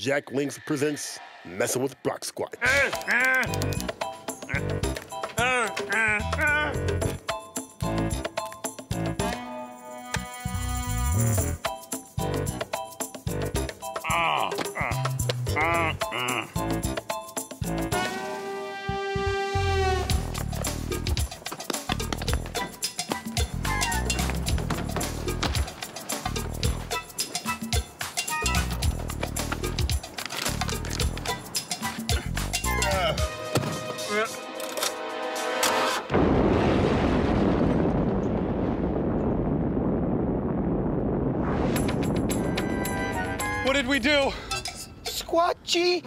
Jack Links presents Messing with Block Squad. What did we do? Squatchy.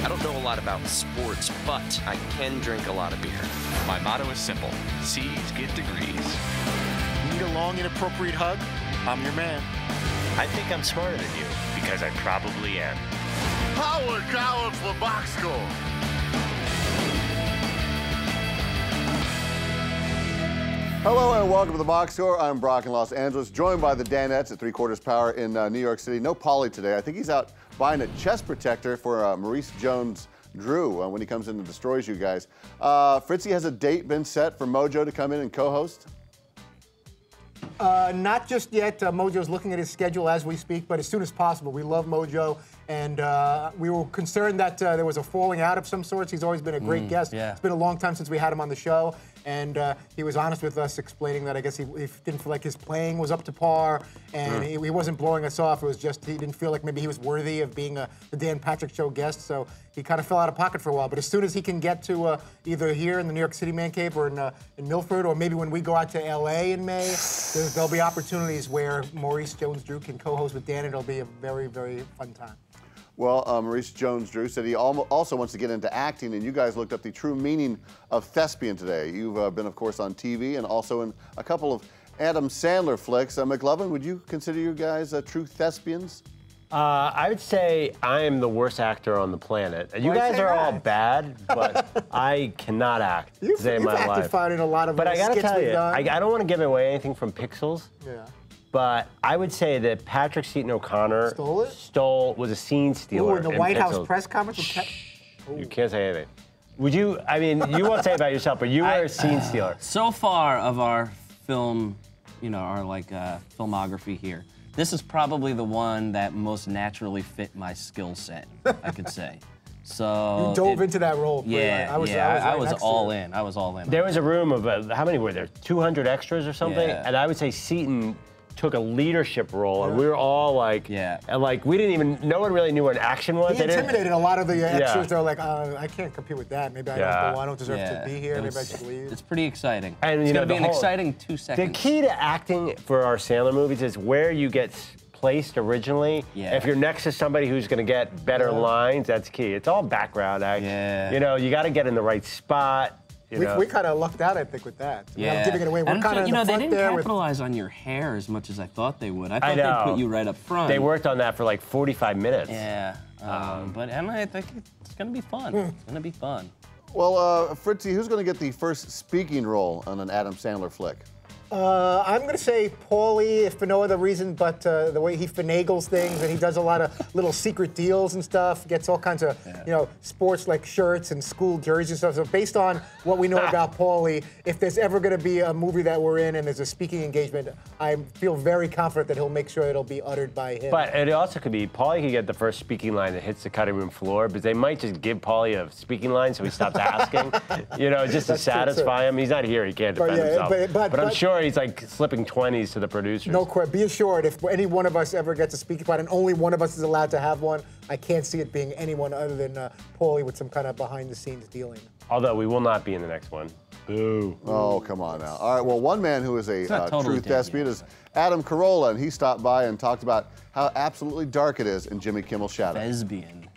I don't know a lot about sports, but I can drink a lot of beer. My motto is simple: C's get degrees. Need a long, inappropriate hug? I'm your man. I think I'm smarter than you, because I probably am. Howard Collins for box score. Hello and welcome to the Box Score. I'm Brock in Los Angeles, joined by the Danettes at 3/4 power in New York City. No Paulie today. I think he's out buying a chest protector for Maurice Jones-Drew when he comes in and destroys you guys. Fritzy, has a date been set for Mojo to come in and co-host? Not just yet. Mojo's looking at his schedule as we speak, but as soon as possible. We love Mojo, and we were concerned that there was a falling out of some sorts. He's always been a great guest. Yeah. It's been a long time since we had him on the show, and he was honest with us, explaining that I guess he didn't feel like his playing was up to par, and he wasn't blowing us off. It was just he didn't feel like maybe he was worthy of being the Dan Patrick Show guest, so he kind of fell out of pocket for a while. But as soon as he can get to either here in the New York City Man Cave or in Milford, or maybe when we go out to L.A. in May, there'll be opportunities where Maurice Jones-Drew can co-host with Dan, and it'll be a very, very fun time. Well, Maurice Jones-Drew said he also wants to get into acting, and you guys looked up the true meaning of thespian today. You've been, of course, on TV and also in a couple of Adam Sandler flicks. McLovin, would you consider you guys true thespians? I would say I am the worst actor on the planet. You guys are all bad, but I cannot act. You've acted fine in a lot of But I gotta tell you, I I don't want to give away anything from Pixels. Yeah. But I would say that Patrick Seaton O'Connor was a scene stealer. Ooh, in the White Pixels. House press conference. You can't say anything. Would you? I mean, you won't say about yourself, but you were a scene stealer. So far of our film, our filmography here, this is probably the one that most naturally fit my skill set, I could say. So you dove into that role. Yeah, I was all in. I was all in. There was a room of how many were there? 200 extras or something, Yeah. and I would say Seaton took a leadership role, and we were all like, and like we didn't even, no one really knew what an action was. He intimidated a lot of the extras. They're like, I can't compete with that. Maybe I don't deserve to be here. Maybe I should leave. It's pretty exciting. And it's going to be an exciting 2 seconds. The key to acting for our Sandler movies is where you get placed originally. Yeah. If you're next to somebody who's going to get better lines, that's key. It's all background act. Yeah. You got to get in the right spot. We kind of lucked out, I think, with that. Yeah. I'm giving it away. We're kind of in the front they didn't there capitalize on your hair as much as I thought they would. I thought they'd put you right up front. They worked on that for like 45 minutes. Yeah. But I think it's going to be fun. It's going to be fun. Well, Fritzy, who's going to get the first speaking role on an Adam Sandler flick? I'm going to say Paulie, if for no other reason, but the way he finagles things, and he does a lot of little secret deals and stuff, gets all kinds of, sports like shirts and school jerseys and stuff. So based on what we know about Paulie, if there's ever going to be a movie that we're in and there's a speaking engagement, I feel very confident that he'll make sure it'll be uttered by him. But it also could be, Paulie could get the first speaking line that hits the cutting room floor, but they might just give Paulie a speaking line so he stops asking, just to satisfy him. He's not here, he can't defend himself. But I'm sure he's like slipping 20s to the producers. No question. Be assured, if any one of us ever gets a speaking part and only one of us is allowed to have one, I can't see it being anyone other than Paulie with some kind of behind-the-scenes dealing. Although we will not be in the next one. Boo. Oh, come on now. All right, well, one man who is a true thespian is Adam Carolla, and he stopped by and talked about how absolutely dark it is in Jimmy Kimmel's Shadow. Thespian.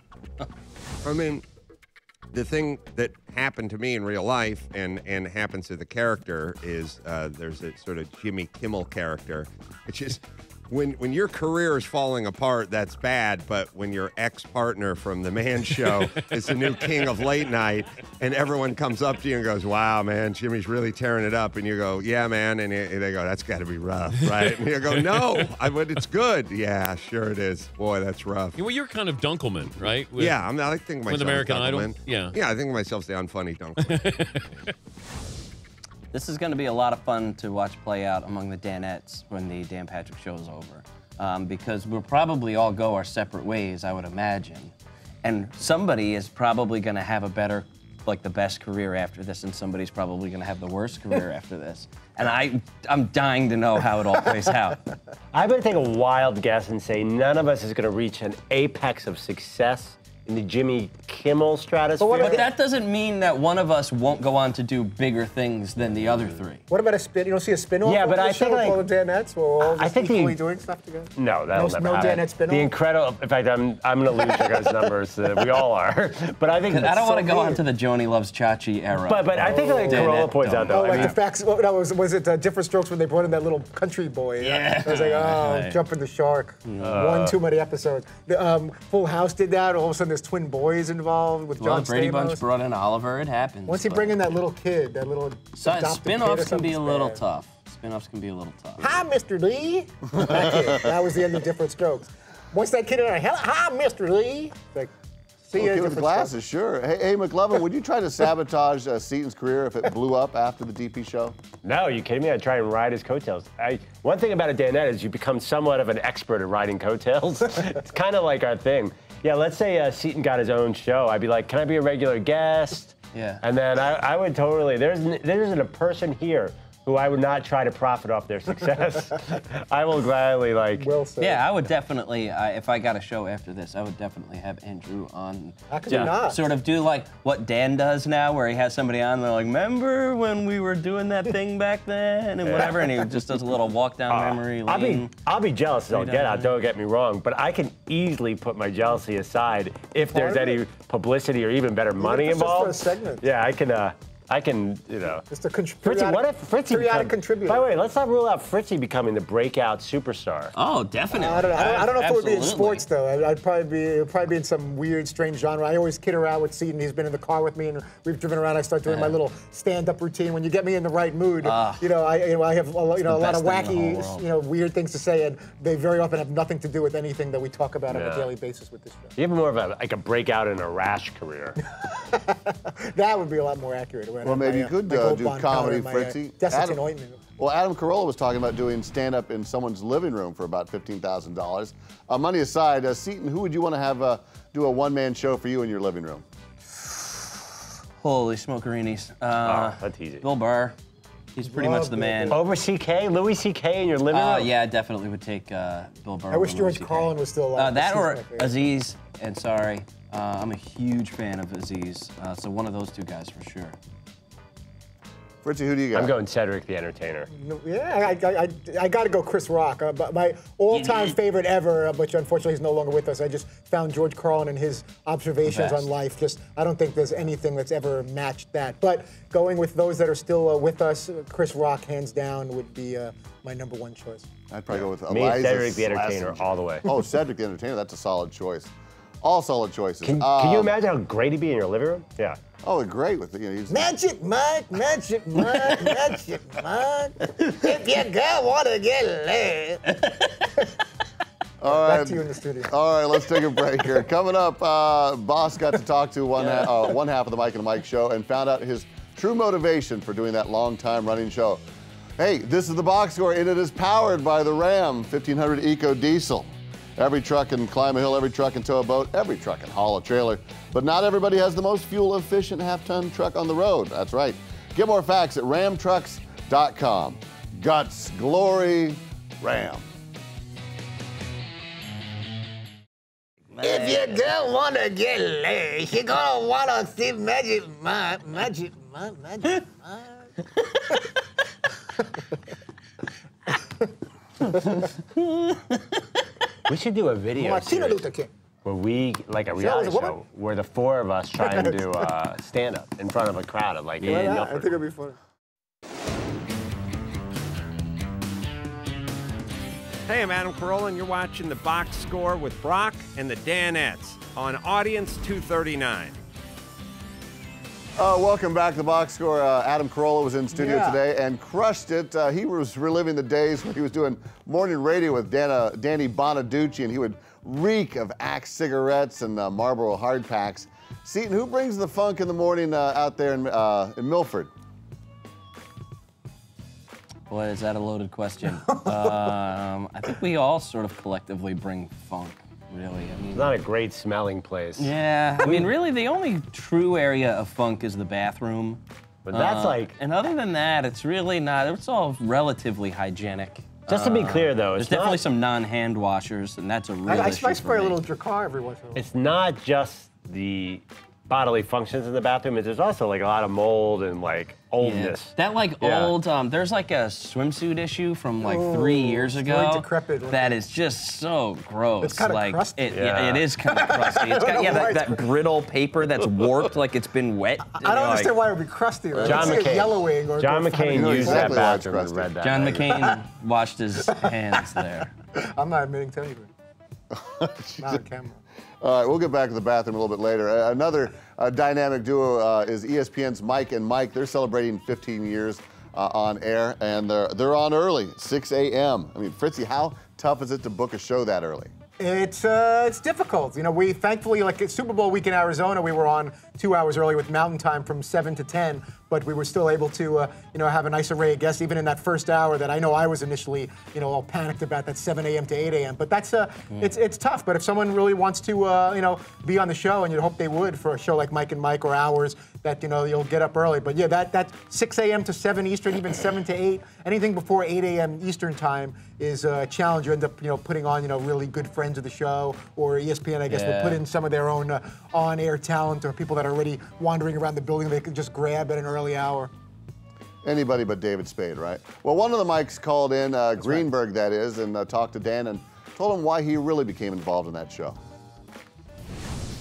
I mean, the thing that happened to me in real life and happens to the character is there's a sort of Jimmy Kimmel character, which is when your career is falling apart, that's bad. But when your ex-partner from the Man Show is the new king of late night, and everyone comes up to you and goes, "Wow, man, Jimmy's really tearing it up," and you go, "Yeah, man," and they go, "That's got to be rough, right?" And you go, "No, but it's good." "Yeah, sure it is. Boy, that's rough." Well, you're kind of Dunkelman, right? Yeah, I think of myself with American Dunkelman. Idol. Yeah, I think of myself as the unfunny Dunkelman. This is going to be a lot of fun to watch play out among the Danettes when the Dan Patrick show is over, because we'll probably all go our separate ways, I would imagine, and somebody is probably going to have a better, like the best career after this, and somebody's probably going to have the worst career after this. And I'm dying to know how it all plays out. I'm going to take a wild guess and say none of us is going to reach an apex of success in the Jimmy Kimmel stratosphere. But that doesn't mean that one of us won't go on to do bigger things than the other three. What about a spin? You don't see a spin-off? Yeah, but I think think all the Danettes will all just equally doing stuff together. No, that'll never no happen. Danette spin-off. The incredible. In fact, I'm going to lose your guys' numbers. We all are. But I think I don't want to go on to the Joni Loves Chachi era. But I think like Corolla points out though. Oh, like the facts. Was it Different Strokes when they brought in that little country boy? Yeah. I was like, oh, jumping the shark. One too many episodes. Full House did that. All of a sudden, there's twin boys involved with John Stamos. Brady Bunch brought in Oliver. It happens. Once you bring in that little kid, that little spin-offs can be a little tough. Spin-offs can be a little tough. Hi, Mr. Lee. That was the end of Different Strokes. Once that kid in there, hi, Mr. Lee. Like, see you. Kid with glasses, sure. Hey, McLovin, would you try to sabotage Seaton's career if it blew up after the DP show? No, you kidding me? I'd try and ride his coattails. One thing about a Danette is you become somewhat of an expert at riding coattails. It's kind of like our thing. Yeah, let's say Seaton got his own show. I'd be like, can I be a regular guest? Yeah. And then I would totally, there isn't a person here who I would not try to profit off their success. I will gladly, like... Yeah, I would definitely, if I got a show after this, I would definitely have Andrew on. How could you not? Sort of do like what Dan does now, where he has somebody on, and they're like, remember when we were doing that thing back then, and whatever, and he just does a little walk down memory lane. I'll be jealous as all get out, don't get me wrong, but I can easily put my jealousy aside if there's any publicity or even better money involved. Just for a segment. Yeah, I can, you know. Just a Fritzy, what if Fritzy contributor? By the way, let's not rule out Fritzy becoming the breakout superstar. Oh, definitely. I don't know if it would be in sports though. It'd probably be in some weird, strange genre. I always kid around with Seaton. He's been in the car with me, and we've driven around. I start doing my little stand-up routine. When you get me in the right mood, I have a lot of wacky, weird things to say, and they very often have nothing to do with anything that we talk about on a daily basis with this show. You have more of a breakout in a rash career. That would be a lot more accurate. Well, maybe you could do comedy, Fritzy. Desiccant ointment. Well, Adam Carolla was talking about doing stand-up in someone's living room for about $15,000. Money aside, Seaton, who would you want to have do a one-man show for you in your living room? Holy smokerinis. That's easy. Bill Burr. He's pretty much the man. Over CK? Louis CK in your living room? Yeah, I definitely would take Bill Burr. I wish George Carlin was still alive. That or Aziz Ansari. I'm a huge fan of Aziz, so one of those two guys for sure. Fritzy, who do you got? I'm going Cedric the Entertainer. Yeah, I got to go Chris Rock. My all-time favorite ever, which unfortunately is no longer with us. I just found George Carlin and his observations on life. I don't think there's anything that's ever matched that. But going with those that are still with us, Chris Rock, hands down, would be my number one choice. I'd probably go with Me and Cedric the Entertainer all the way. Oh, Cedric the Entertainer, that's a solid choice. All solid choices. Can you imagine how great he'd be in your living room? Yeah. Oh, great with Magic Mike, Magic Mike, Magic Mike. If your girl wanna get laid. All right. Back to you in the studio. All right, let's take a break here. Coming up, Boss got to talk to one half of the Mike and Mike show and found out his true motivation for doing that long-time running show. Hey, this is the Box Score, and it is powered by the Ram 1500 Eco Diesel. Every truck can climb a hill, every truck can tow a boat, every truck can haul a trailer. But not everybody has the most fuel-efficient half-ton truck on the road. That's right. Get more facts at ramtrucks.com. Guts, glory, Ram. If your girl wanna get laid, she gonna wanna see Magic Mike, Magic Mike, Magic Mike. We should do a video series where we, like a reality show, where the four of us try and do stand-up in front of a crowd of like, I think it'd be fun. Hey, I'm Adam Carolla, and you're watching The Box Score with Brock and the Danettes on Audience 239. Welcome back to The Box Score. Adam Carolla was in studio today and crushed it. He was reliving the days when he was doing morning radio with Danny Bonaducci, and he would reek of Axe cigarettes and Marlboro hard packs. Seton, who brings the funk in the morning out there in Milford? Boy, is that a loaded question. I think we all sort of collectively bring funk, really. I mean, it's not a great smelling place. Yeah, I mean, really, the only true area of funk is the bathroom. But that's like... And other than that, it's really not, it's all relatively hygienic. Just to be clear, though, there's definitely some non-hand washers, and that's a real issue I spray a little Dracar every once in a while. It's not just the bodily functions in the bathroom. There's also like a lot of mold and like oldness. Yeah. That like old, there's like a swimsuit issue from like 3 years ago. Very decrepit. That is just so gross. It's kind of like, crusty. It is kind of crusty. It's got, that brittle paper that's warped like it's been wet. I don't understand why it would be crusty. Right? John McCain. Yellowing or John McCain used that bathroom and read that. John McCain washed his hands there. I'm not admitting to anything. Not on camera. All right, we'll get back to the bathroom a little bit later. Another dynamic duo is ESPN's Mike and Mike. They're celebrating 15 years on air, and they're on early, 6 a.m. I mean, Fritzy, how tough is it to book a show that early? It's difficult. You know, we thankfully, like at Super Bowl week in Arizona, we were on 2 hours early with Mountain Time from 7 to 10, but we were still able to, have a nice array of guests, even in that first hour that I know I was initially, all panicked about, that 7 a.m. to 8 a.m. But that's, it's tough. But if someone really wants to, be on the show, and you'd hope they would for a show like Mike and Mike or ours, that, you'll get up early. But yeah, that 6 a.m. to 7 Eastern, even 7 to 8, anything before 8 a.m. Eastern time is a challenge. You end up, putting on, really good friends of the show, or ESPN, I guess, will put in some of their own on-air talent or people that are already wandering around the building they can just grab at an early hour. Anybody but David Spade, right? Well, one of the Mikes called in, Greenberg that is, and talked to Dan and told him why he really became involved in that show.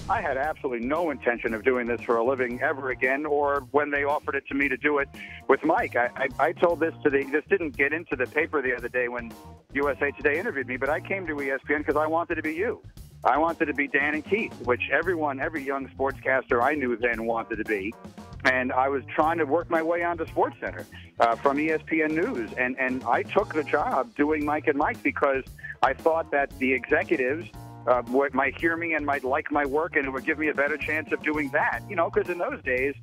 I had absolutely no intention of doing this for a living ever again, or when they offered it to me to do it with Mike. I told this this didn't get into the paper the other day when USA Today interviewed me, but I came to ESPN because I wanted to be you. I wanted to be Dan and Keith, which every young sportscaster I knew then wanted to be. And I was trying to work my way onto SportsCenter from ESPN News. And I took the job doing Mike and Mike because I thought that the executives might hear me and might like my work, and it would give me a better chance of doing that. Because in those days,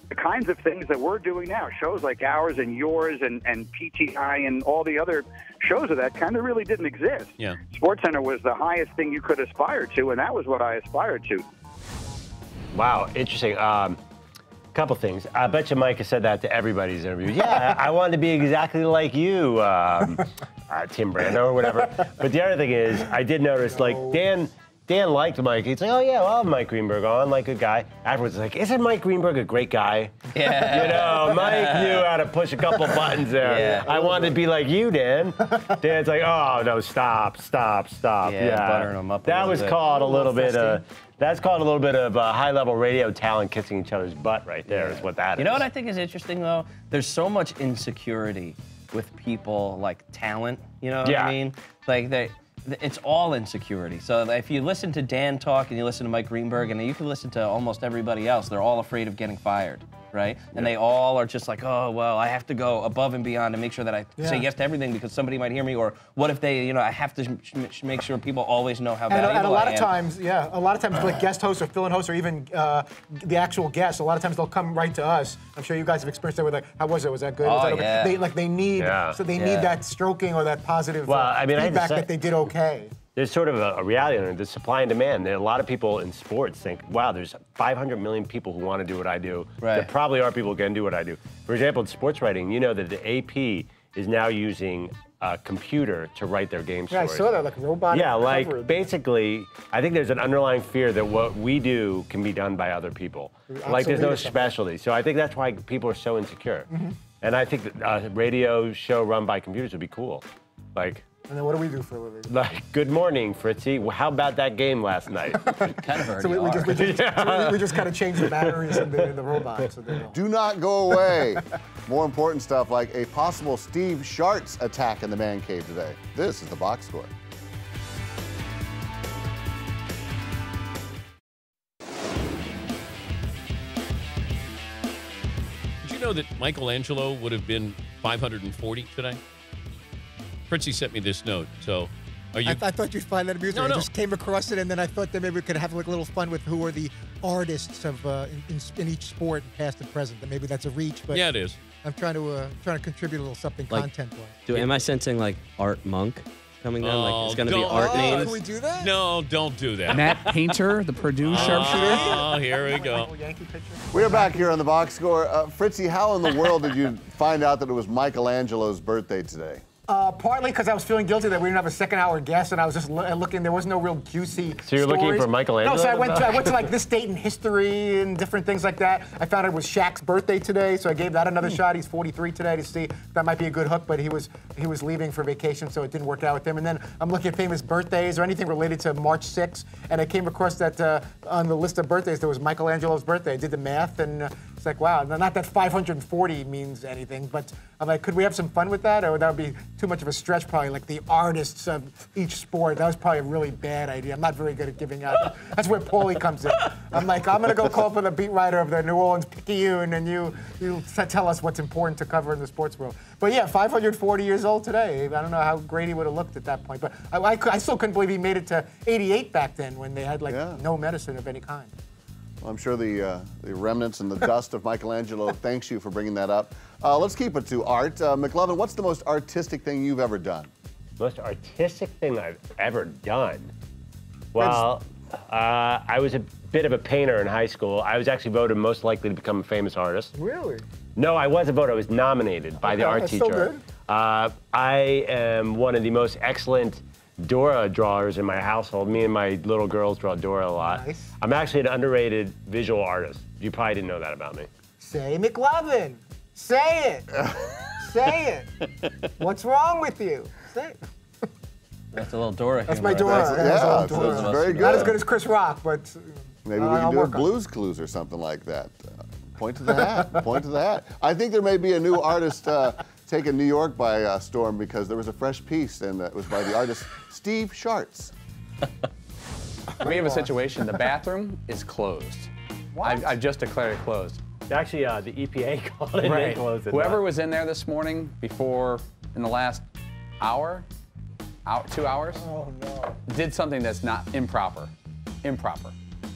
the kinds of things that we're doing now, shows like ours and yours and PTI and all the other shows of that kind of really didn't exist. Yeah. SportsCenter was the highest thing you could aspire to, and that was what I aspired to. Wow, interesting. Couple things. I bet you Mike has said that to everybody's interview. Yeah, I wanted to be exactly like you, Tim Brando or whatever. But the other thing is, I did notice, like, Dan liked Mike. He's like, oh, yeah, well, I'll have Mike Greenberg on, like, good guy. Afterwards, like, isn't Mike Greenberg a great guy? Yeah. Mike knew how to push a couple buttons there. Yeah. I wanted to be like you, Dan. Dan's like, oh, no, stop. Yeah, buttering him up that was called a little bit of... That's called a little bit of high-level radio talent kissing each other's butt right there is what that is. You know what I think is interesting, though? There's so much insecurity with people, like talent, you know what I mean? Like, it's all insecurity. So if you listen to Dan talk and you listen to Mike Greenberg, and you can listen to almost everybody else, they're all afraid of getting fired, right? And they all are just like, oh, well, I have to go above and beyond and make sure that I say yes to everything because somebody might hear me, or what if they, I have to make sure people always know how valuable I am. And a lot of times, like guest hosts or fill-in hosts or even the actual guests, a lot of times they'll come right to us. I'm sure you guys have experienced that with like, how was it? Was that good? Was that okay? They need that stroking or that positive feedback that they did okay. There's sort of a reality on it, the supply and demand. There are a lot of people in sports think, wow, there's 500 million people who want to do what I do. Right. There probably are people who can do what I do. For example, in sports writing, you know that the AP is now using a computer to write their game stories. Yeah, I saw that, like robotic coverage. Basically, I think there's an underlying fear that what we do can be done by other people. Like there's no specialty. So I think that's why people are so insecure. And I think that a radio show run by computers would be cool. Like, And then what do we do for a living? Like, good morning, Fritzy. Well, how about that game last night? Kind of So we just kind of change the batteries in the robot. So do not go away. More important stuff like a possible Steve Sharts attack in the man cave today. This is the box score. Did you know that Michelangelo would have been 540 today? Fritzy sent me this note, so are you... I thought you'd find that amusing. No. I just came across it, and then I thought that maybe we could have like a little fun with who are the artists of in each sport, past and present. That maybe that's a reach, but Yeah, it is. I'm trying to contribute a little something Like, content-wise. Am I sensing like Art Monk coming down? Like it's going to be don't. art names. Can we do that? No, don't do that. Matt Painter, the Purdue sharpshooter. Oh, here we go. We are back here on the box score. Fritzy, how in the world did you find out that it was Michelangelo's birthday today? Partly because I was feeling guilty that we didn't have a second-hour guest, and I was just looking. There was no real juicy. So you're looking for Michelangelo? No, so I went to like this date in history and different things like that. I found it was Shaq's birthday today, so I gave that another shot. He's 43 today to see if that might be a good hook, but he was leaving for vacation, so it didn't work out with him. And then I'm looking at famous birthdays or anything related to March 6th, and I came across that on the list of birthdays there was Michelangelo's birthday. I did the math, and it's like, wow, not that 540 means anything, but I'm like, could we have some fun with that, or that would be too much of a stretch, probably, like the artists of each sport. That was probably a really bad idea. I'm not very good at giving out. That's where Paulie comes in. I'm like, I'm going to go call for the beat writer of the New Orleans Picayune, and you tell us what's important to cover in the sports world. But yeah, 540 years old today. I don't know how great he would have looked at that point, but I still couldn't believe he made it to 88 back then when they had no medicine of any kind. Well, I'm sure the remnants and the dust of Michelangelo thanks you for bringing that up. Let's keep it to art. McLovin, what's the most artistic thing you've ever done? Most artistic thing I've ever done? Well, I was a bit of a painter in high school. I was actually voted most likely to become a famous artist. Really? No, I wasn't voted. I was nominated by the art teacher. Still good. I am one of the most excellent Dora drawers in my household. Me and my little girls draw Dora a lot. Nice. I'm actually an underrated visual artist. You probably didn't know that about me. Say McLovin. Say it. Say it. What's wrong with you? Say it. That's a little Dora. That's humor. my Dora. That's very good. Not as good as Chris Rock, but maybe we can do a Blues Clues or something like that. Point to the hat. Point to the hat. I think there may be a new artist taking New York by storm because there was a fresh piece, and it was by the artist Steve Sharts. We have a situation. The bathroom is closed. I've just declared it closed. Actually, the EPA called it. Right. And closed it. Whoever was in there this morning in the last hour, 2 hours, did something that's not improper. Improper.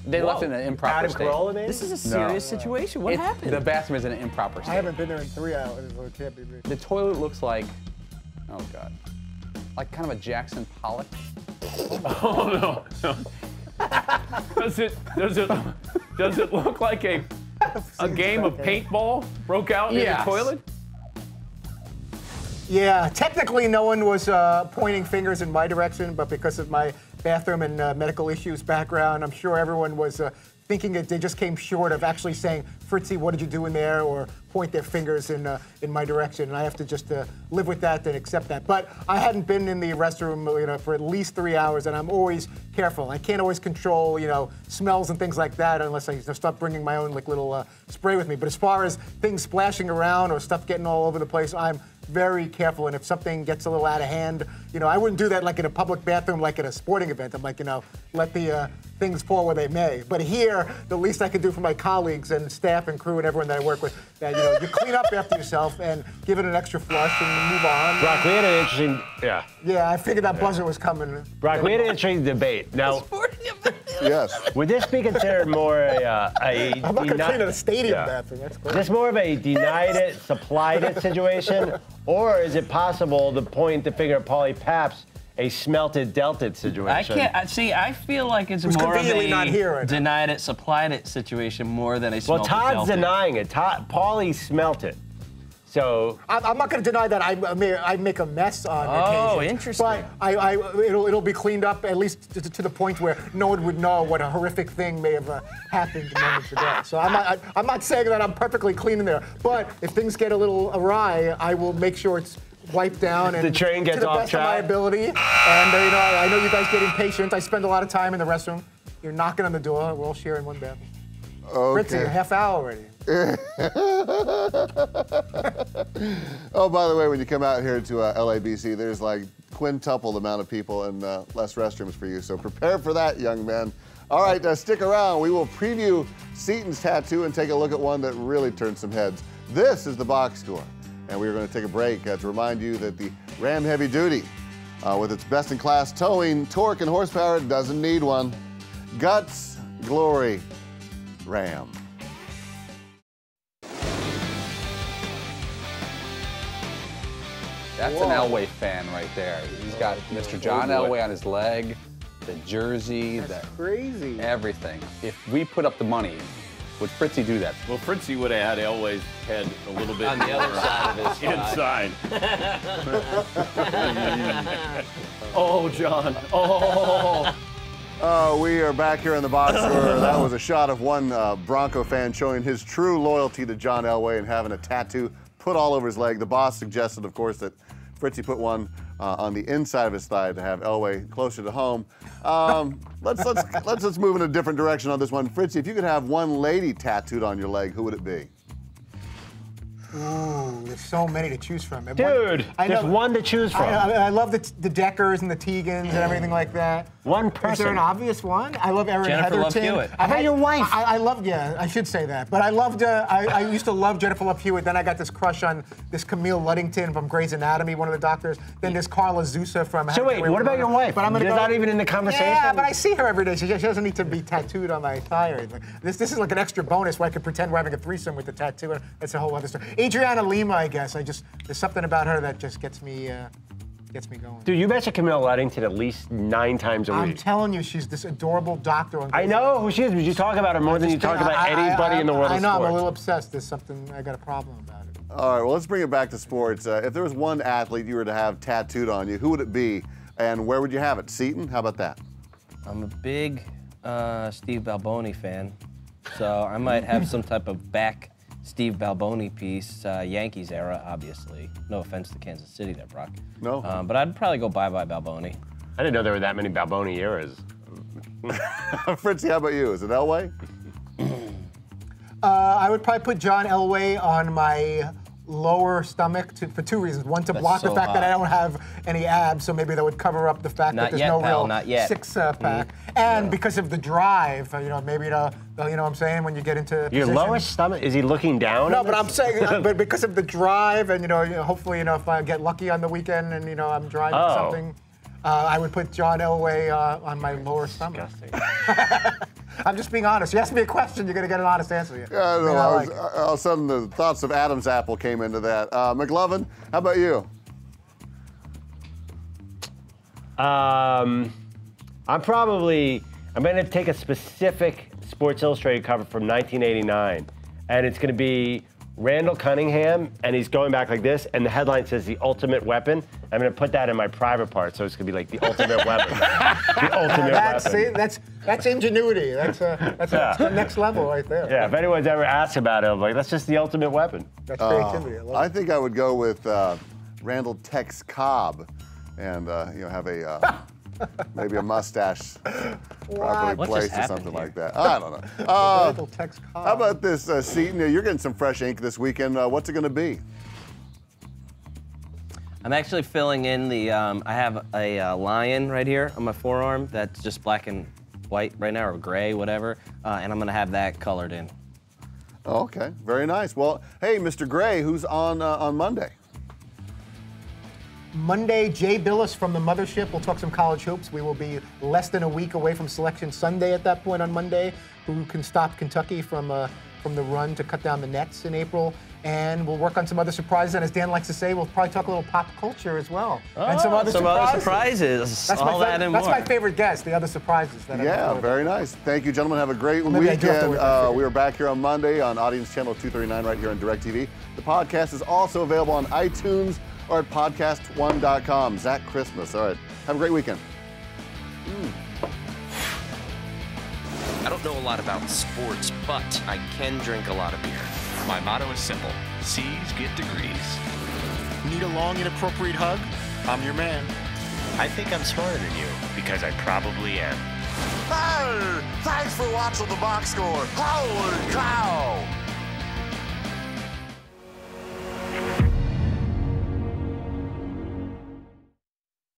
They left it in an improper state. This is a serious situation. What happened? The bathroom is in an improper state. I haven't been there in 3 hours, so it can't be me. The toilet looks like, oh God, like kind of a Jackson Pollock. Oh no. Does it look like a game of paintball broke out in the toilet? Yeah, technically no one was pointing fingers in my direction, but because of my bathroom and medical issues background, I'm sure everyone was thinking that they just came short of actually saying, Fritzy, what did you do in there? Or point their fingers in my direction. And I have to just live with that and accept that. But I hadn't been in the restroom for at least 3 hours, and I'm always careful. I can't always control smells and things like that unless I start bringing my own little spray with me. But as far as things splashing around or stuff getting all over the place, I'm very careful, and if something gets a little out of hand, I wouldn't do that like in a public bathroom, like at a sporting event. I'm like, let the things fall where they may. But here, the least I could do for my colleagues and staff and crew and everyone that I work with, that you clean up after yourself and give it an extra flush and move on. Brock, we had an interesting, Yeah, I figured that buzzer was coming. Brock, we had an interesting debate. Now, yes. Would this be considered more I'm not going to clean a stadium bathroom. That's great. Is this more of a denied it, supplied it situation? Or is it possible to point the finger at Paulie Paps a smelted, dealt it situation? I feel like it's more of a denied it, supplied it situation more than a smelted, Well, Todd's dealt it. denying it. Paulie smelt it. So I'm not going to deny that I make a mess on occasion. Oh, interesting. But it'll be cleaned up at least to the point where no one would know what a horrific thing may have happened moments ago. So I'm not saying that I'm perfectly clean in there. But if things get a little awry, I will make sure it's wipe down and the train gets to the off best track. of my ability. And I know you guys get impatient. I spend a lot of time in the restroom. You're knocking on the door. We're all sharing one bathroom. Okay. Fritzy, a half hour already. Oh, by the way, when you come out here to LABC, there's like quintuple the amount of people and less restrooms for you. So prepare for that, young man. All right, stick around. We will preview Seaton's tattoo and take a look at one that really turned some heads. This is the box score. And we're going to take a break to remind you that the Ram Heavy Duty, with its best-in-class towing, torque, and horsepower, doesn't need one. Guts, glory, Ram. That's an Elway fan right there. He's got Mr. John Elway on his leg, the jersey, crazy. Everything. If we put up the money, would Fritzy do that? Well, Fritzy would have had Elway's head a little bit on the other side of his inside. Oh, John. Oh. We are back here in the box score. That was a shot of one Bronco fan showing his true loyalty to John Elway and having a tattoo put all over his leg. The boss suggested, of course, that Fritzy put one on the inside of his thigh to have Elway closer to home. Let's move in a different direction on this one. Fritzy, if you could have one lady tattooed on your leg, who would it be? Ooh, there's so many to choose from. Dude, there's one to choose from. I love the Deckers and the Tegans and everything like that. One person. Is there an obvious one? I love Erin Jennifer Love Heatherton. Hewitt. I had your wife. I love, yeah, I should say that. But I loved, I used to love Jennifer Love Hewitt. Then I got this crush on this Camille Luddington from Grey's Anatomy, one of the doctors. Then there's Carla Zusa from... So wait, what about your wife? But I'm gonna She's not even in the conversation? Yeah, but I see her every day. She doesn't need to be tattooed on my thigh or anything. This is like an extra bonus where I could pretend we're having a threesome with the tattoo. That's a whole other story. Adriana Lima, I guess. There's something about her that just gets me going. Dude, you mentioned Camille Luddington at least 9 times a week. I'm telling you, she's this adorable doctor. I know who she is, but you talk about her more than you talk about anybody in the world of sports. I know, I'm a little obsessed. There's something, I got a problem about it. All right, well, let's bring it back to sports. If there was one athlete you were to have tattooed on you, who would it be, and where would you have it? Seton? How about that? I'm a big Steve Balboni fan, so I might have some type of back Steve Balboni piece, Yankees era, obviously. No offense to Kansas City there, Brock. No. But I'd probably go bye-bye Balboni. I didn't know there were that many Balboni eras. Fritzy, how about you? Is it Elway? I would probably put John Elway on my lower stomach for 2 reasons. One, to block the fact that I don't have any abs, so maybe that would cover up the fact that there's no real six-pack. And because of the drive, maybe you know what I'm saying, when you get into your lowest stomach, is he looking down? No, but I'm saying, but because of the drive, and hopefully, if I get lucky on the weekend, and I'm driving something, I would put John Elway on my lower stomach. I'm just being honest. You ask me a question, you're going to get an honest answer. Yeah, no, all of a sudden the thoughts of Adam's apple came into that. McLovin, how about you? I'm going to take a specific Sports Illustrated cover from 1989, and it's going to be Randall Cunningham, and he's going back like this, and the headline says "The Ultimate Weapon." I'm going to put that in my private part, so it's going to be like the ultimate weapon. The ultimate weapon. See, that's ingenuity. That's the next level right there. Yeah, if anyone's ever asked about it, I'm like, that's just the ultimate weapon. That's creativity. I think I would go with Randall Tex Cobb, and have a maybe a mustache properly placed or something like that. I don't know. Randall Tex Cobb. How about this, Seton? You're getting some fresh ink this weekend. What's it going to be? I'm actually filling in the, I have a lion right here on my forearm that's just black and white right now, or gray, whatever, and I'm going to have that colored in. Okay, very nice. Well, hey, Mr. Gray, who's on Monday? Monday, Jay Billis from the Mothership. We'll talk some college hoops. We will be less than a week away from Selection Sunday at that point on Monday. Who can stop Kentucky from the run to cut down the Nets in April? And we'll work on some other surprises. And as Dan likes to say, we'll probably talk a little pop culture as well. And some other surprises. That's my favorite guest, the other surprises. Yeah, very nice. Thank you, gentlemen. Have a great weekend. We are back here on Monday on Audience Channel 239 right here on DirecTV. The podcast is also available on iTunes or at podcast1.com. Zach Christmas. All right. Have a great weekend. I don't know a lot about sports, but I can drink a lot of beer. My motto is simple: C's get degrees. Need a long, inappropriate hug? I'm your man. I think I'm smarter than you because I probably am. Hey, thanks for watching the box score. Holy cow!